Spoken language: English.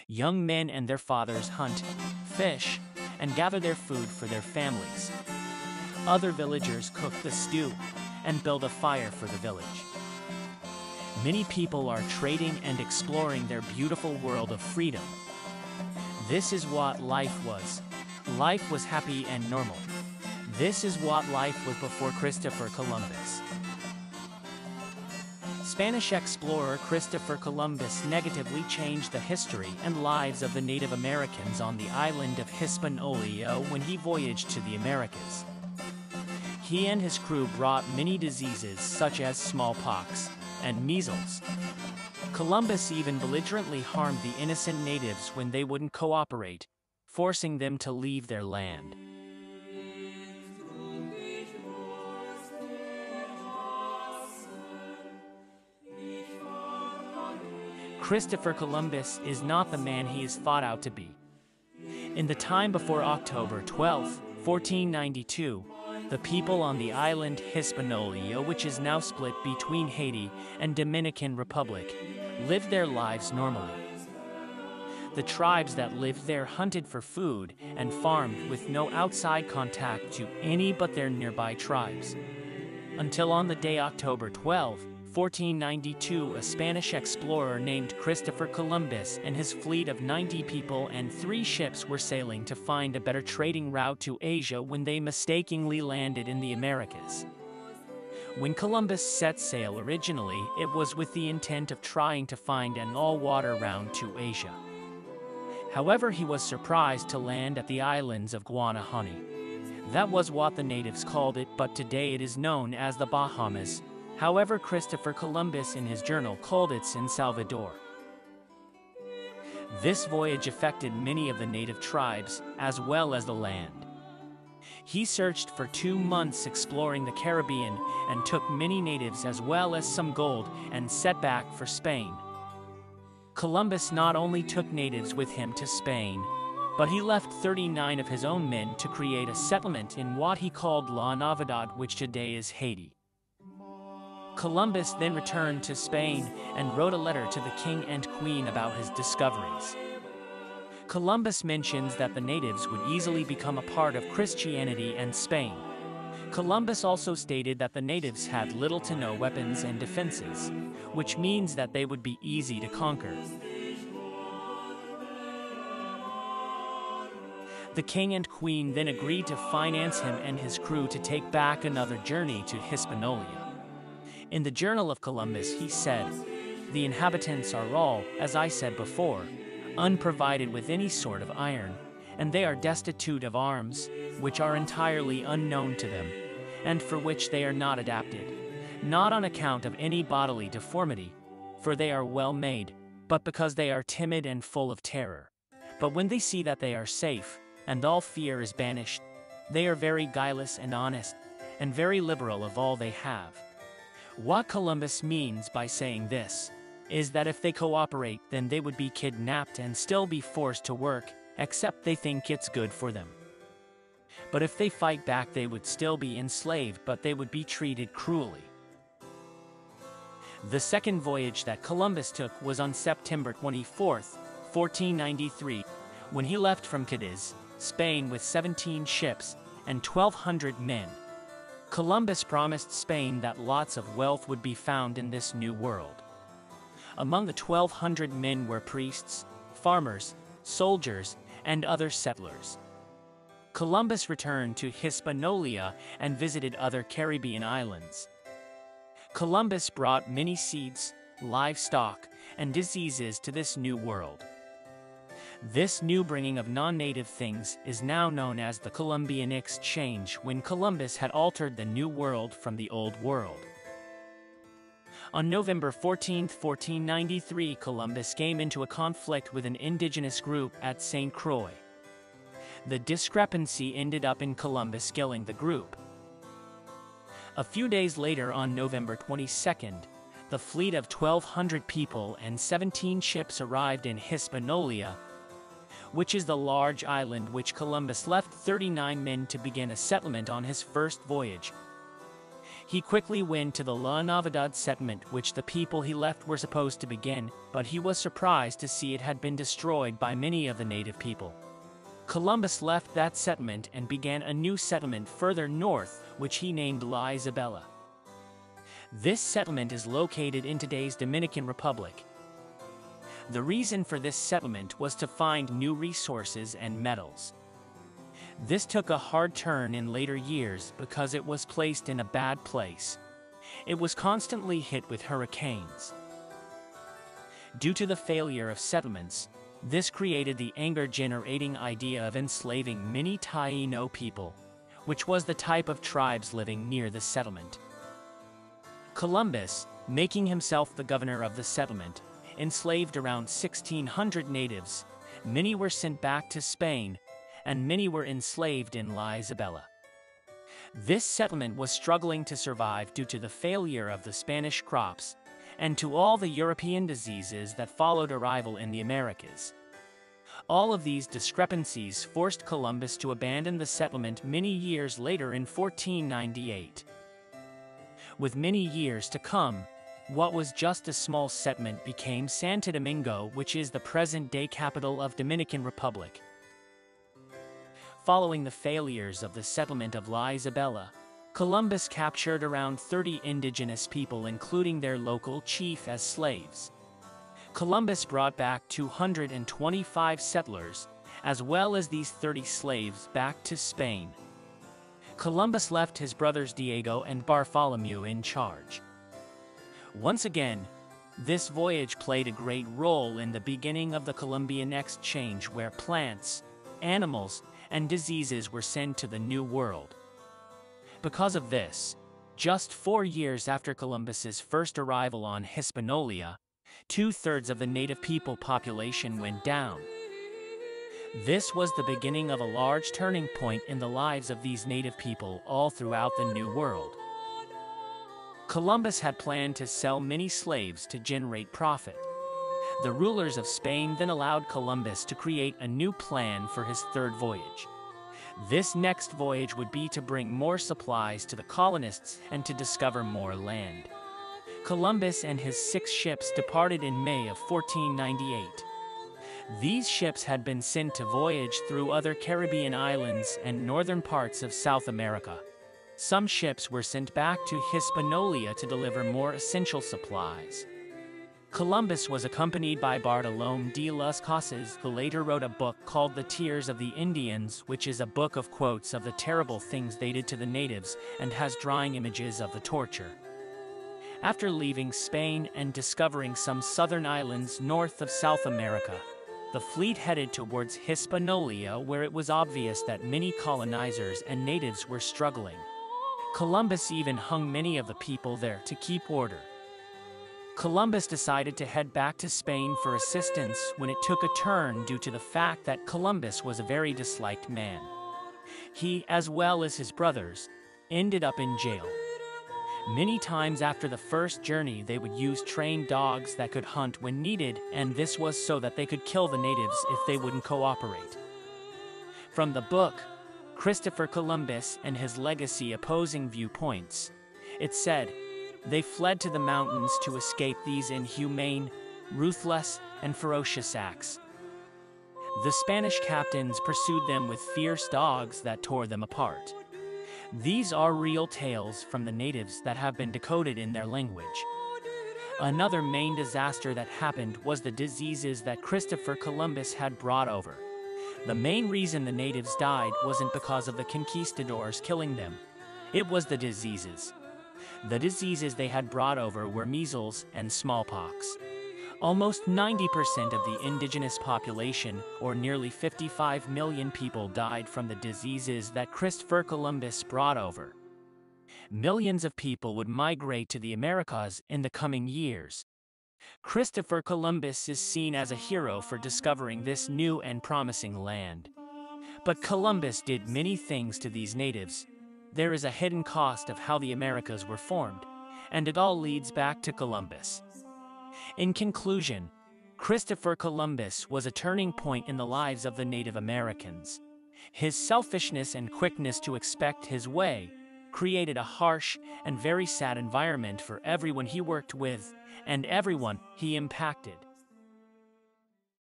Young men and their fathers hunt, fish, and gather their food for their families. Other villagers cook the stew and build a fire for the village. Many people are trading and exploring their beautiful world of freedom. This is what life was. Life was happy and normal. This is what life was before Christopher Columbus. Spanish explorer Christopher Columbus negatively changed the history and lives of the Native Americans on the island of Hispaniola when he voyaged to the Americas. He and his crew brought many diseases such as smallpox and measles. Columbus even belligerently harmed the innocent natives when they wouldn't cooperate, forcing them to leave their land. Christopher Columbus is not the man he is thought out to be. In the time before October 12, 1492, the people on the island Hispaniola, which is now split between Haiti and Dominican Republic, lived their lives normally. The tribes that lived there hunted for food and farmed with no outside contact to any but their nearby tribes. Until on the day October 12, 1492, a Spanish explorer named Christopher Columbus and his fleet of 90 people and 3 ships were sailing to find a better trading route to Asia when they mistakenly landed in the Americas. When Columbus set sail originally, it was with the intent of trying to find an all-water route to Asia. However, he was surprised to land at the islands of Guanahani. That was what the natives called it, but today it is known as the Bahamas. However, Christopher Columbus in his journal called it San Salvador. This voyage affected many of the native tribes, as well as the land. He searched for 2 months exploring the Caribbean and took many natives as well as some gold and set back for Spain. Columbus not only took natives with him to Spain, but he left 39 of his own men to create a settlement in what he called La Navidad, which today is Haiti. Columbus then returned to Spain and wrote a letter to the king and queen about his discoveries. Columbus mentions that the natives would easily become a part of Christianity and Spain. Columbus also stated that the natives had little to no weapons and defenses, which means that they would be easy to conquer. The king and queen then agreed to finance him and his crew to take back another journey to Hispaniola. In the Journal of Columbus, he said, "The inhabitants are all, as I said before, unprovided with any sort of iron, and they are destitute of arms, which are entirely unknown to them, and for which they are not adapted, not on account of any bodily deformity, for they are well made, but because they are timid and full of terror. But when they see that they are safe, and all fear is banished, they are very guileless and honest, and very liberal of all they have." What Columbus means by saying this is that if they cooperate, then they would be kidnapped and still be forced to work, except they think it's good for them. But if they fight back, they would still be enslaved, but they would be treated cruelly. The second voyage that Columbus took was on September 24, 1493, when he left from Cadiz, Spain with 17 ships and 1,200 men. Columbus promised Spain that lots of wealth would be found in this new world. Among the 1,200 men were priests, farmers, soldiers, and other settlers. Columbus returned to Hispaniola and visited other Caribbean islands. Columbus brought many seeds, livestock, and diseases to this new world. This new bringing of non-native things is now known as the Columbian Exchange, when Columbus had altered the New World from the Old World. On November 14, 1493, Columbus came into a conflict with an indigenous group at St. Croix. The discrepancy ended up in Columbus killing the group. A few days later, on November 22nd, the fleet of 1,200 people and 17 ships arrived in Hispaniola, which is the large island which Columbus left 39 men to begin a settlement on his first voyage. He quickly went to the La Navidad settlement, which the people he left were supposed to begin, but he was surprised to see it had been destroyed by many of the native people. Columbus left that settlement and began a new settlement further north, which he named La Isabela. This settlement is located in today's Dominican Republic. The reason for this settlement was to find new resources and metals. This took a hard turn in later years because it was placed in a bad place. It was constantly hit with hurricanes. Due to the failure of settlements, this created the anger-generating idea of enslaving many Taino people, which was the type of tribes living near the settlement. Columbus, making himself the governor of the settlement, enslaved around 1,600 natives. Many were sent back to Spain, and many were enslaved in La Isabela. This settlement was struggling to survive due to the failure of the Spanish crops, and to all the European diseases that followed arrival in the Americas. All of these discrepancies forced Columbus to abandon the settlement many years later in 1498. With many years to come, what was just a small settlement became Santo Domingo, which is the present-day capital of Dominican Republic. Following the failures of the settlement of La Isabela, Columbus captured around 30 indigenous people, including their local chief, as slaves. Columbus brought back 225 settlers, as well as these 30 slaves, back to Spain. Columbus left his brothers Diego and Bartholomew in charge. Once again, this voyage played a great role in the beginning of the Columbian exchange, where plants, animals, and diseases were sent to the New World. Because of this, just 4 years after Columbus's first arrival on Hispaniola, 2/3 of the native people population went down. This was the beginning of a large turning point in the lives of these native people all throughout the New World. Columbus had planned to sell many slaves to generate profit. The rulers of Spain then allowed Columbus to create a new plan for his third voyage. This next voyage would be to bring more supplies to the colonists and to discover more land. Columbus and his 6 ships departed in May of 1498. These ships had been sent to voyage through other Caribbean islands and northern parts of South America. Some ships were sent back to Hispaniola to deliver more essential supplies. Columbus was accompanied by Bartolomé de las Casas, who later wrote a book called The Tears of the Indians, which is a book of quotes of the terrible things they did to the natives and has drawing images of the torture. After leaving Spain and discovering some southern islands north of South America, the fleet headed towards Hispaniola, where it was obvious that many colonizers and natives were struggling. Columbus even hung many of the people there to keep order. Columbus decided to head back to Spain for assistance when it took a turn due to the fact that Columbus was a very disliked man. He, as well as his brothers, ended up in jail. Many times after the first journey, they would use trained dogs that could hunt when needed, and this was so that they could kill the natives if they wouldn't cooperate. From the book, Christopher Columbus and His Legacy: Opposing Viewpoints, it said, "They fled to the mountains to escape these inhumane, ruthless, and ferocious acts. The Spanish captains pursued them with fierce dogs that tore them apart." These are real tales from the natives that have been decoded in their language. Another main disaster that happened was the diseases that Christopher Columbus had brought over. The main reason the natives died wasn't because of the conquistadors killing them. It was the diseases. The diseases they had brought over were measles and smallpox. Almost 90% of the indigenous population, or nearly 55 million people, died from the diseases that Christopher Columbus brought over. Millions of people would migrate to the Americas in the coming years. Christopher Columbus is seen as a hero for discovering this new and promising land. But Columbus did many things to these natives. There is a hidden cost of how the Americas were formed, and it all leads back to Columbus. In conclusion, Christopher Columbus was a turning point in the lives of the Native Americans. His selfishness and quickness to expect his way created a harsh and very sad environment for everyone he worked with and everyone he impacted.